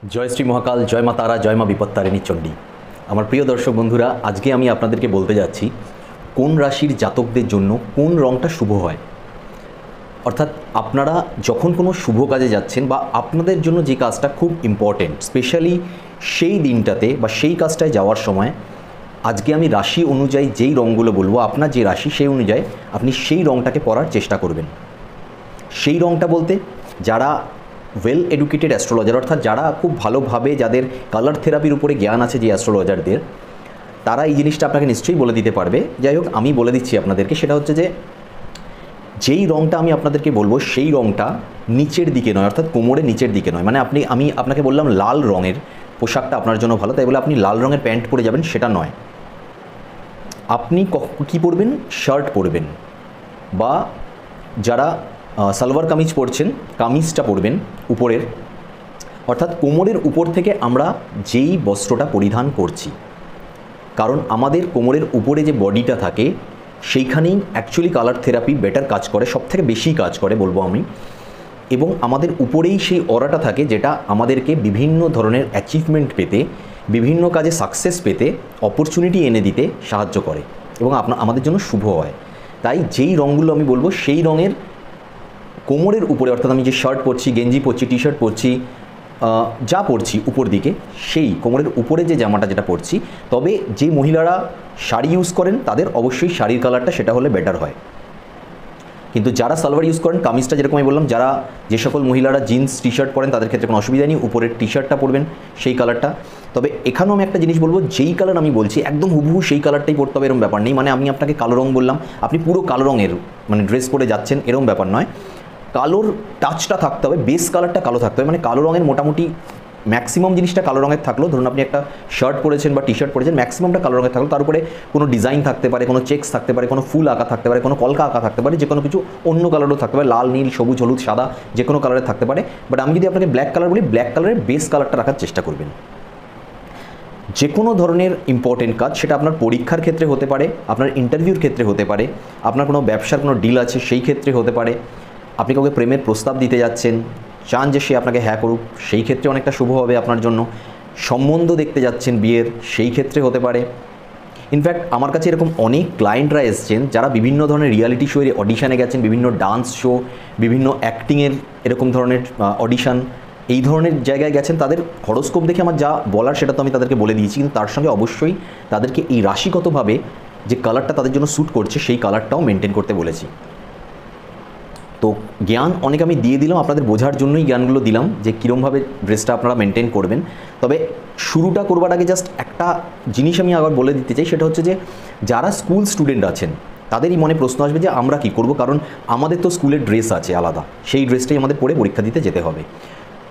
জয় শ্রী মহাকাল, জয় মা তারা, জয় মা বিপত্তারিণী চণ্ডী। আমার প্রিয় দর্শক বন্ধুরা, আজকে আমি আপনাদেরকে বলতে যাচ্ছি কোন রাশির জাতকদের জন্য কোন রঙটা শুভ হয়। অর্থাৎ আপনারা যখন কোনো শুভ কাজে যাচ্ছেন বা আপনাদের জন্য যে কাজটা খুব ইম্পর্টেন্ট, স্পেশালি সেই দিনটাতে বা সেই কাজটায় যাওয়ার সময় আজকে আমি রাশি অনুযায়ী যেই রঙগুলো বলবো, আপনার যে রাশি সেই অনুযায়ী আপনি সেই রঙটাকে পরার চেষ্টা করবেন। সেই রঙটা বলতে যারা ওয়েল এডুকেটেড অ্যাস্ট্রোলজার, অর্থাৎ যারা খুব ভালোভাবে, যাদের কালার থেরাপির উপরে জ্ঞান আছে যে অ্যাস্ট্রোলজারদের, তারা এই জিনিসটা আপনাকে নিশ্চয়ই বলে দিতে পারবে। যাই হোক, আমি বলে দিচ্ছি আপনাদেরকে। সেটা হচ্ছে যে যেই রঙটা আমি আপনাদেরকে বলবো সেই রঙটা নিচের দিকে নয়, অর্থাৎ কোমরের নিচের দিকে নয়। মানে আমি আপনাকে বললাম লাল রঙের পোশাকটা আপনার জন্য ভালো, তাই বলে আপনি লাল রঙের প্যান্ট পরে যাবেন সেটা নয়। আপনি কী পরবেন? শার্ট পরবেন, বা যারা সালোয়ার কামিজ পরছেন কামিজটা পরবেন উপরের, অর্থাৎ কোমরের উপর থেকে আমরা যেই বস্ত্রটা পরিধান করছি, কারণ আমাদের কোমরের উপরে যে বডিটা থাকে সেইখানেই অ্যাকচুয়ালি কালার থেরাপি বেটার কাজ করে, সবথেকে বেশি কাজ করে বলবো আমি। এবং আমাদের উপরেই সেই অরাটা থাকে যেটা আমাদেরকে বিভিন্ন ধরনের অ্যাচিভমেন্ট পেতে, বিভিন্ন কাজে সাকসেস পেতে, অপরচুনিটি এনে দিতে সাহায্য করে এবং আমাদের জন্য শুভ হয়। তাই যেই রঙগুলো আমি বলবো সেই রঙের কোমরের উপরে, অর্থাৎ আমি যে শার্ট পরছি, গেঞ্জি পরছি, টি শার্ট পরছি, যা পরছি উপর দিকে, সেই কোমরের উপরে যে জামাটা যেটা পরছি, তবে যে মহিলারা শাড়ি ইউজ করেন তাদের অবশ্যই শাড়ির কালারটা সেটা হলে বেটার হয়। কিন্তু যারা সালোয়ার ইউজ করেন, কামিজটা যেরকম আমি বললাম, যে সকল মহিলারা জিন্স টি শার্ট পরেন তাদের ক্ষেত্রে কোনো অসুবিধা নেই, উপরের টি শার্টটা পরবেন সেই কালারটা। তবে এখানেও আমি একটা জিনিস বলবো, যেই কালার আমি বলছি একদম হুবহু সেই কালারটাই পরতে হবে এরকম ব্যাপার নেই। মানে আমি আপনাকে কালো রঙ বললাম, আপনি পুরো কালো রঙের মানে ড্রেস পরে যাচ্ছেন এরকম ব্যাপার নয়। কালোর টাচটা থাকতে হবে, বেস কালারটা কালো থাকতে হবে। মানে কালো রঙের মোটামুটি ম্যাক্সিমাম জিনিসটা কালো রঙের থাকলো। ধরুন আপনি একটা শার্ট পরেছেন বা টি শার্ট পরেছেন, ম্যাক্সিমামটা কালো রঙের থাকলো, তার উপরে কোনো ডিজাইন থাকতে পারে, কোনো চেক্স থাকতে পারে, কোনো ফুল আঁকা থাকতে পারে, কোনো কলকা আঁকা থাকতে পারে, যে কোনো কিছু অন্য কালারও থাকতে পারে, লাল, নীল, সবুজ, হলুদ, সাদা, যে কোনো কালারের থাকতে পারে। বাট আমি যদি আপনাকে ব্ল্যাক কালার বলি, ব্ল্যাক কালারের বেস কালারটা রাখার চেষ্টা করবেন। যে কোনো ধরনের ইম্পর্টেন্ট কাজ, সেটা আপনার পরীক্ষার ক্ষেত্রে হতে পারে, আপনার ইন্টারভিউর ক্ষেত্রে হতে পারে, আপনার কোনো ব্যবসার কোনো ডিল আছে সেই ক্ষেত্রে হতে পারে, আপনি কাউকে প্রেমের প্রস্তাব দিতে যাচ্ছেন, চান যে সে আপনাকে হ্যাঁ করুক, সেই ক্ষেত্রে অনেকটা শুভ হবে আপনার জন্য। সম্বন্ধ দেখতে যাচ্ছেন বিয়ের, সেই ক্ষেত্রে হতে পারে। ইনফ্যাক্ট আমার কাছে এরকম অনেক ক্লায়েন্টরা এসছেন যারা বিভিন্ন ধরনের রিয়ালিটি শোয়ের অডিশানে গেছেন, বিভিন্ন ডান্স শো, বিভিন্ন অ্যাক্টিংয়ের এরকম ধরনের অডিশান, এই ধরনের জায়গায় গেছেন। তাদের হরোস্কোপ দেখে আমার যা বলার সেটা তো আমি তাদেরকে বলে দিয়েছি, কিন্তু তার সঙ্গে অবশ্যই তাদেরকে এই রাশিগতভাবে যে কালারটা তাদের জন্য স্যুট করছে সেই কালারটাও মেনটেন করতে বলেছি। তো জ্ঞান অনেক আমি দিয়ে দিলাম, আপনাদের বোঝার জন্যই জ্ঞানগুলো দিলাম যে কীরমভাবে ড্রেসটা আপনারা মেনটেন করবেন। তবে শুরুটা করবার আগে জাস্ট একটা জিনিস আমি আবার বলে দিতে চাই, সেটা হচ্ছে যে যারা স্কুল স্টুডেন্ট আছেন তাদেরই মনে প্রশ্ন আসবে যে আমরা কি করব, কারণ আমাদের তো স্কুলের ড্রেস আছে আলাদা, সেই ড্রেসটাই আমাদের পরে পরীক্ষা দিতে যেতে হবে।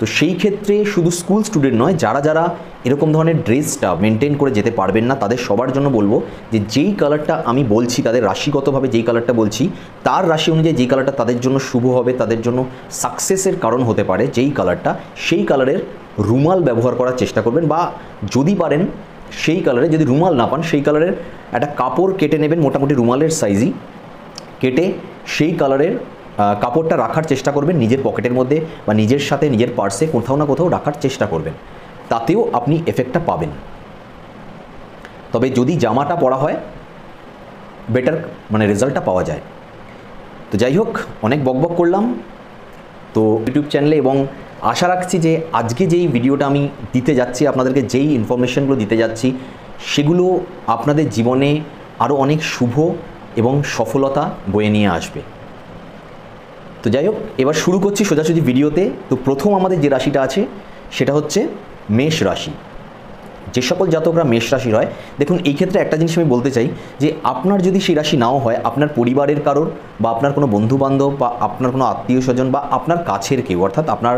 তো সেই ক্ষেত্রে শুধু স্কুল স্টুডেন্ট নয়, যারা এরকম ধরনের ড্রেসটা মেনটেন করে যেতে পারবেন না, তাদের সবার জন্য বলবো যে যেই কালারটা আমি বলছি, তাদের রাশিগতভাবে যেই কালারটা বলছি, তার রাশি অনুযায়ী যেই কালারটা তাদের জন্য শুভ হবে, তাদের জন্য সাকসেসের কারণ হতে পারে যেই কালারটা, সেই কালারের রুমাল ব্যবহার করার চেষ্টা করবেন। বা যদি পারেন সেই কালারে, যদি রুমাল না পান, সেই কালারের একটা কাপড় কেটে নেবেন, মোটামুটি রুমালের সাইজই কেটে সেই কালারের কাপড়টা রাখার চেষ্টা করবেন নিজের পকেটের মধ্যে বা নিজের সাথে নিজের পার্সে কোথাও না কোথাও রাখার চেষ্টা করবেন, তাতেও আপনি এফেক্টটা পাবেন। তবে যদি জামাটা পরা হয় বেটার মানে রেজাল্টটা পাওয়া যায়। তো যাই হোক, অনেক বকবক করলাম তো ইউটিউব চ্যানেলে, এবং আশা রাখছি যে আজকে যেই ভিডিওটা আমি দিতে যাচ্ছি, আপনাদেরকে যেই ইনফরমেশনগুলো দিতে যাচ্ছি, সেগুলো আপনাদের জীবনে আরও অনেক শুভ এবং সফলতা বয়ে নিয়ে আসবে। তো যাই হোক, এবার শুরু করছি সোজাসুজি ভিডিওতে। তো প্রথম আমাদের যে রাশিটা আছে সেটা হচ্ছে মেষ রাশি। যে সকল জাতকরা মেষ রাশির হয়, দেখুন এই ক্ষেত্রে একটা জিনিস আমি বলতে চাই যে আপনার যদি সেই রাশি নাও হয়, আপনার পরিবারের কারোর বা আপনার কোনো বন্ধুবান্ধব বা আপনার কোনো আত্মীয় স্বজন বা আপনার কাছের কেউ, অর্থাৎ আপনার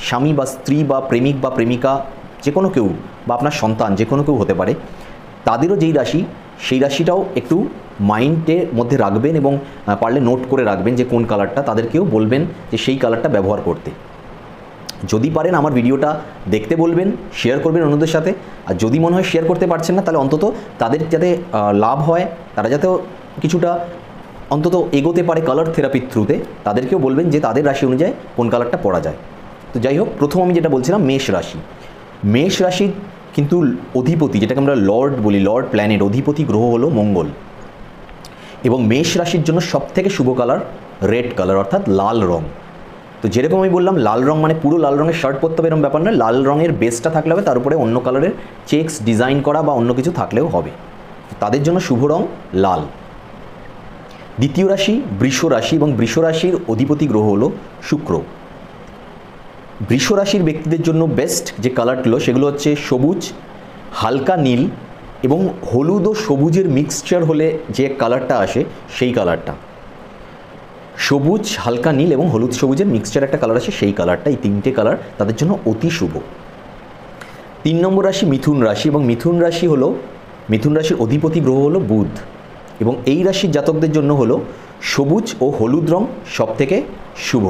স্বামী বা স্ত্রী বা প্রেমিক বা প্রেমিকা, যে কোনো কেউ, বা আপনার সন্তান, যে কোনো কেউ হতে পারে, তাদেরও যেই রাশি সেই রাশিটাও একটু মাইন্ডের মধ্যে রাখবেন এবং পারলে নোট করে রাখবেন যে কোন কালারটা, তাদেরকেও বলবেন যে সেই কালারটা ব্যবহার করতে। যদি পারেন আমার ভিডিওটা দেখতে বলবেন, শেয়ার করবেন অন্যদের সাথে। আর যদি মনে হয় শেয়ার করতে পারছেন না, তাহলে অন্তত তাদের যাতে লাভ হয়, তারা যাতে কিছুটা অন্তত এগোতে পারে কালার থেরাপির থ্রুতে, তাদেরকেও বলবেন যে তাদের রাশি অনুযায়ী কোন কালারটা পরা যায়। তো যাই হোক, প্রথম আমি যেটা বলছিলাম মেষ রাশি। মেষ রাশির কিন্তু অধিপতি, যেটাকে আমরা লর্ড বলি, লর্ড প্ল্যানেট, অধিপতি গ্রহ হলো মঙ্গল। এবং মেষ রাশির জন্য সবথেকে শুভ কালার রেড কালার, অর্থাৎ লাল রং। তো যেরকম আমি বললাম লাল রং মানে পুরো লাল রঙের শার্ট পরতে হবে এরকম ব্যাপার নয়, লাল রঙের বেসটা থাকলে হবে, তার উপরে অন্য কালারের চেকস ডিজাইন করা বা অন্য কিছু থাকলেও হবে। তাদের জন্য শুভ রং লাল। দ্বিতীয় রাশি বৃষ রাশি, এবং বৃষ রাশির অধিপতি গ্রহ হলো শুক্র। বৃষ রাশির ব্যক্তিদের জন্য বেস্ট যে কালারগুলো সেগুলো হচ্ছে সবুজ, হালকা নীল এবং হলুদ ও সবুজের মিক্সচার হলে যে কালারটা আসে সেই কালারটা। সবুজ, হালকা নীল এবং হলুদ সবুজের মিক্সচার একটা কালার আছে, সেই কালারটা, এই তিনটে কালার তাদের জন্য অতি শুভ। 3 নম্বর রাশি মিথুন রাশি, এবং মিথুন রাশির অধিপতি গ্রহ হলো বুধ। এবং এই রাশির জাতকদের জন্য হলো সবুজ ও হলুদ রং সবথেকে শুভ।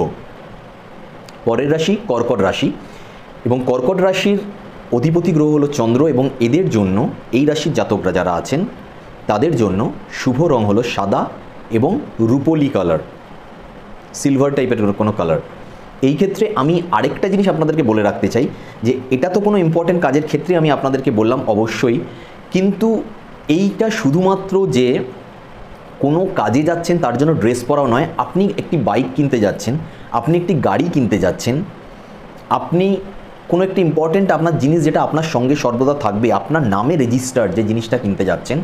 পরের রাশি কর্কট রাশি, এবং কর্কট রাশির অধিপতি গ্রহ হলো চন্দ্র, এবং এদের জন্য, এই রাশির জাতকরা যারা আছেন তাদের জন্য শুভ রং হলো সাদা এবং রুপোলি কালার, সিলভার টাইপের কোনো কালার। এই ক্ষেত্রে আমি আরেকটা জিনিস আপনাদেরকে বলে রাখতে চাই যে এটা তো কোনো ইম্পর্টেন্ট কাজের ক্ষেত্রে আমি আপনাদেরকে বললাম অবশ্যই, কিন্তু এইটা শুধুমাত্র যে কোনো কাজে যাচ্ছেন তার জন্য ড্রেস পরাও নয়। আপনি একটি বাইক কিনতে যাচ্ছেন, আপনি একটি গাড়ি কিনতে যাচ্ছেন, আপনি কোনো একটি ইম্পর্টেন্ট আপনার জিনিস যেটা আপনার সঙ্গে সর্বদা থাকবে, আপনার নামে রেজিস্টার্ড যে জিনিসটা কিনতে যাচ্ছেন,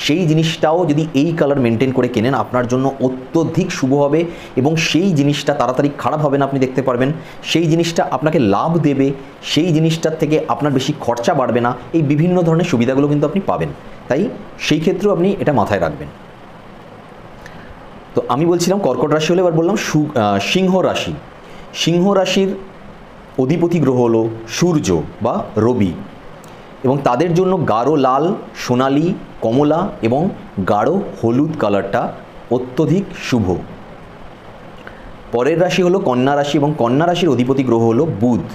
সেই জিনিসটাও যদি এই কালার মেনটেন করে কেনেন আপনার জন্য অত্যধিক শুভ হবে, এবং সেই জিনিসটা তাড়াতাড়ি খারাপ হবে না, আপনি দেখতে পারবেন। সেই জিনিসটা আপনাকে লাভ দেবে, সেই জিনিসটার থেকে আপনার বেশি খরচা বাড়বে না, এই বিভিন্ন ধরনের সুবিধাগুলো কিন্তু আপনি পাবেন। তাই সেই ক্ষেত্রেও আপনি এটা মাথায় রাখবেন। তো আমি বলছিলাম কর্কট রাশি হলে, এবার বললাম সিংহ রাশি। সিংহ রাশির অধিপতি গ্রহ হলো সূর্য বা রবি, এবং তাদের জন্য গাঢ় লাল, সোনালি, কমলা এবং গাঢ় হলুদ কালারটা অত্যধিক শুভ। পরের রাশি হলো কন্যা রাশি, এবং কন্যা রাশির অধিপতি গ্রহ হলো বুধ,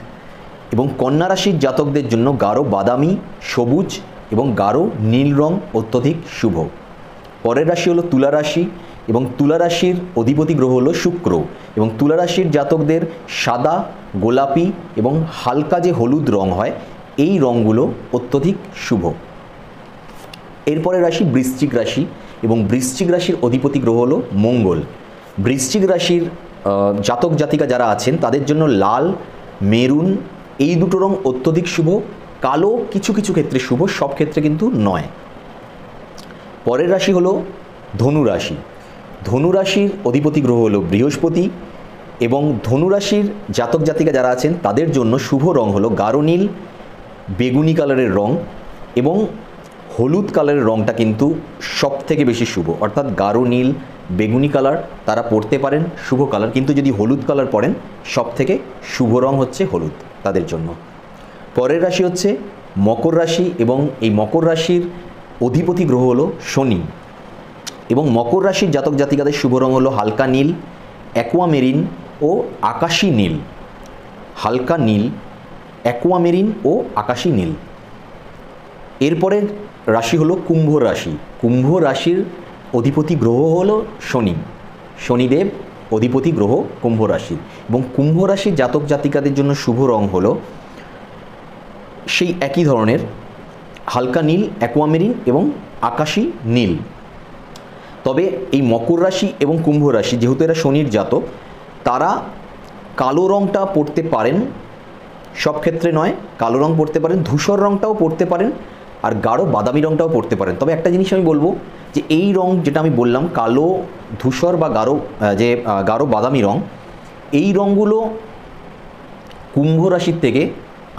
এবং কন্যা রাশির জাতকদের জন্য গাঢ় বাদামি, সবুজ এবং গাঢ় নীল রং অত্যধিক শুভ। পরের রাশি হলো তুলা রাশি, এবং তুলা রাশির অধিপতি গ্রহ হলো শুক্র, এবং তুলা রাশির জাতকদের সাদা, গোলাপি এবং হালকা যে হলুদ রং হয় এই রঙগুলো অত্যধিক শুভ। এরপরে রাশি বৃশ্চিক রাশি, এবং বৃশ্চিক রাশির অধিপতি গ্রহ হলো মঙ্গল। বৃশ্চিক রাশির জাতক জাতিকা যারা আছেন তাদের জন্য লাল, মেরুন এই দুটো রং অত্যধিক শুভ। কালো কিছু কিছু ক্ষেত্রে শুভ, সব ক্ষেত্রে কিন্তু নয়। পরের রাশি হলো ধনু রাশি। ধনু রাশির অধিপতি গ্রহ হলো বৃহস্পতি, এবং ধনু রাশির জাতক জাতিকা যারা আছেন তাদের জন্য শুভ রং হলো গাঢ় নীল, বেগুনি কালারের রং, এবং হলুদ কালারের রংটা কিন্তু সব থেকে বেশি শুভ, অর্থাৎ গাঢ় নীল, বেগুনি কালার তারা পরতে পারেন, শুভ কালার। কিন্তু যদি হলুদ কালার পরেন সব থেকে শুভ রং হচ্ছে হলুদ তাদের জন্য। পরের রাশি হচ্ছে মকর রাশি, এবং এই মকর রাশির অধিপতি গ্রহ হলো শনি, এবং মকর রাশির জাতক জাতিকাদের শুভ রং হলো হালকা নীল, অ্যাকোয়ামেরিন ও আকাশী নীল। হালকা নীল, অ্যাকোয়ামেরিন ও আকাশী নীল। এরপরের রাশি হলো কুম্ভ রাশি। কুম্ভ রাশির অধিপতি গ্রহ হলো শনি, শনিদেব অধিপতি গ্রহ কুম্ভ রাশি, এবং কুম্ভ রাশির জাতক জাতিকাদের জন্য শুভ রং হলো সেই একই ধরনের হালকা নীল, অ্যাকোয়ামেরিন এবং আকাশী নীল। তবে এই মকর রাশি এবং কুম্ভ রাশি যেহেতু এরা শনির জাতক, তারা কালো রঙটা পরতে পারেন, সব ক্ষেত্রে নয়, কালো রং পরতে পারেন, ধূসর রঙটাও পরতে পারেন, আর গাঢ় বাদামি রঙটাও পরতে পারেন। তবে একটা জিনিস আমি বলবো যে এই রং যেটা আমি বললাম কালো, ধূসর বা গাঢ় বাদামি রং, এই রঙগুলো কুম্ভ রাশির থেকে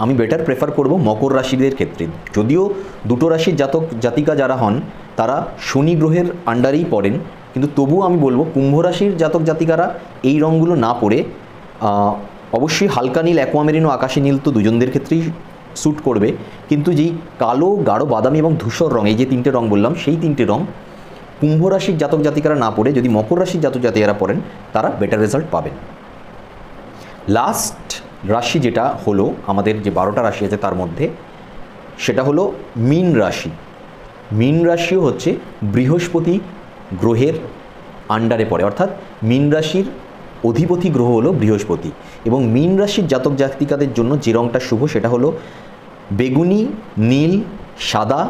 আমি বেটার প্রেফার করব মকর রাশিদের ক্ষেত্রে। যদিও দুটো রাশির জাতক জাতিকা যারা হন তারা শনি গ্রহের আন্ডারেই পড়েন, কিন্তু তবুও আমি বলবো কুম্ভ রাশির জাতক জাতিকারা এই রঙগুলো না পরে অবশ্যই হালকা নীল, অ্যাকোয়ামেরিন ও আকাশী নীল তো দুজনদের ক্ষেত্রেই স্যুট করবে, কিন্তু যেই কালো, গাঢ় বাদামি এবং ধূসর রং, এই যে তিনটে রং বললাম, সেই তিনটে রং কুম্ভ রাশির জাতক জাতিকারা না পড়ে যদি মকর রাশির জাতক জাতিকারা পড়েন তারা বেটার রেজাল্ট পাবেন। লাস্ট রাশি যেটা হলো আমাদের যে 12টা রাশি আছে তার মধ্যে, সেটা হলো মীন রাশি। মীন রাশিও হচ্ছে বৃহস্পতি গ্রহের আন্ডারে পড়ে, অর্থাৎ মীন রাশির অধিপতি গ্রহ হলো বৃহস্পতি, এবং মীন রাশির জাতক জাতিকাদের জন্য যে রঙটা শুভ সেটা হলো বেগুনি, নীল, সাদা,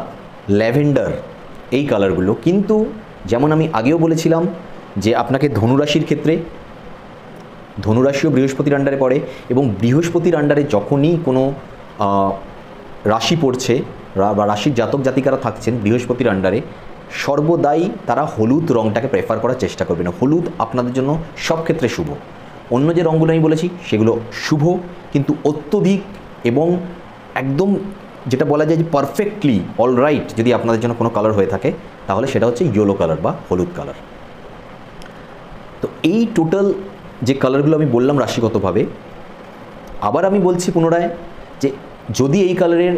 ল্যাভেন্ডার এই কালারগুলো। কিন্তু যেমন আমি আগেও বলেছিলাম যে আপনাকে ধনুরাশির ক্ষেত্রে, ধনুরাশিও বৃহস্পতির আন্ডারে পড়ে এবং বৃহস্পতির আন্ডারে যখনই কোনো রাশি পড়ছে বা রাশির জাতক জাতিকারা থাকছেন বৃহস্পতির আন্ডারে, সর্বদাই তারা হলুদ রঙটাকে প্রেফার করার চেষ্টা করবেন। হলুদ আপনাদের জন্য সব ক্ষেত্রে শুভ। অন্য যে রঙগুলো আমি বলেছি সেগুলো শুভ, কিন্তু অত্যধিক এবং একদম যেটা বলা যায় যে পারফেক্টলি অলরাইট যদি আপনাদের জন্য কোনো কালার হয়ে থাকে তাহলে সেটা হচ্ছে ইয়েলো কালার বা হলুদ কালার। তো এই টোটাল যে কালারগুলো আমি বললাম রাশিগতভাবে, আবার আমি বলছি পুনরায় যে যদি এই কালারের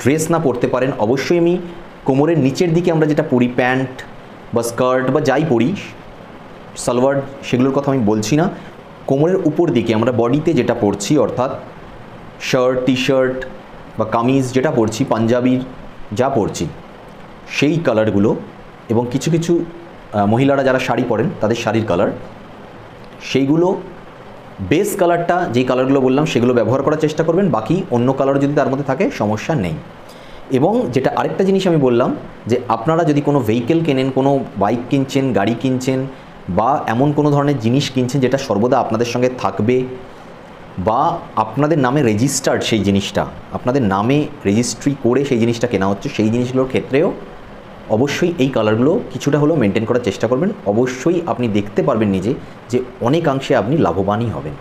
ড্রেস না পরতে পারেন, অবশ্যই আমি কোমরের নিচের দিকে আমরা যেটা পরি, প্যান্ট বা স্কার্ট বা যাই পরি, সালোয়ার, সেগুলোর কথা আমি বলছি না, কোমরের উপর দিকে আমরা বডিতে যেটা পরছি অর্থাৎ শার্ট, টি শার্ট বা কামিজ যেটা পরছি, পাঞ্জাবির যা পরছি সেই কালারগুলো, এবং কিছু কিছু মহিলারা যারা শাড়ি পরেন তাদের শাড়ির কালার, সেইগুলো বেস কালারটা যেই কালারগুলো বললাম সেগুলো ব্যবহার করার চেষ্টা করবেন। বাকি অন্য কালার যদি তার মধ্যে থাকে সমস্যা নেই। এবং যেটা আরেকটা জিনিস আমি বললাম যে আপনারা যদি কোনো ভেহিকেল কেনেন, কোনো বাইক কিনছেন, গাড়ি কিনছেন বা এমন কোনো ধরনের জিনিস কিনছেন যেটা সর্বদা আপনাদের সঙ্গে থাকবে বা আপনাদের নামে রেজিস্টার্ড, সেই জিনিসটা আপনাদের নামে রেজিস্ট্রি করে সেই জিনিসটা কেনা হচ্ছে, সেই জিনিসগুলোর ক্ষেত্রেও অবশ্যই এই কালারগুলো কিছুটা হলেও মেনটেন করার চেষ্টা করবেন। অবশ্যই আপনি দেখতে পারবেন নিজে যে অনেকাংশে আপনি লাভবানই হবেন।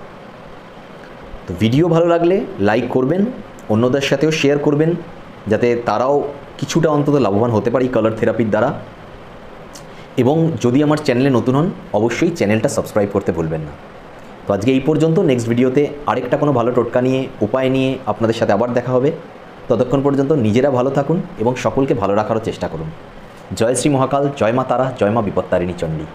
তো ভিডিও ভালো লাগলে লাইক করবেন, অন্যদের সাথেও শেয়ার করবেন যাতে তারাও কিছুটা অন্তত লাভবান হতে পারে এই কালার থেরাপির দ্বারা। এবং যদি আমার চ্যানেলে নতুন হন অবশ্যই চ্যানেলটা সাবস্ক্রাইব করতে ভুলবেন না। তো আজকে এই পর্যন্ত। নেক্সট ভিডিওতে আরেকটা কোনো ভালো টোটকা নিয়ে, উপায় নিয়ে আপনাদের সাথে আবার দেখা হবে। ততক্ষণ পর্যন্ত নিজেরা ভালো থাকুন এবং সকলকে ভালো রাখারও চেষ্টা করুন। জয় শ্রী মহাকাল, জয় মা তারা, জয় মা বিপত্তারিণী চণ্ডী।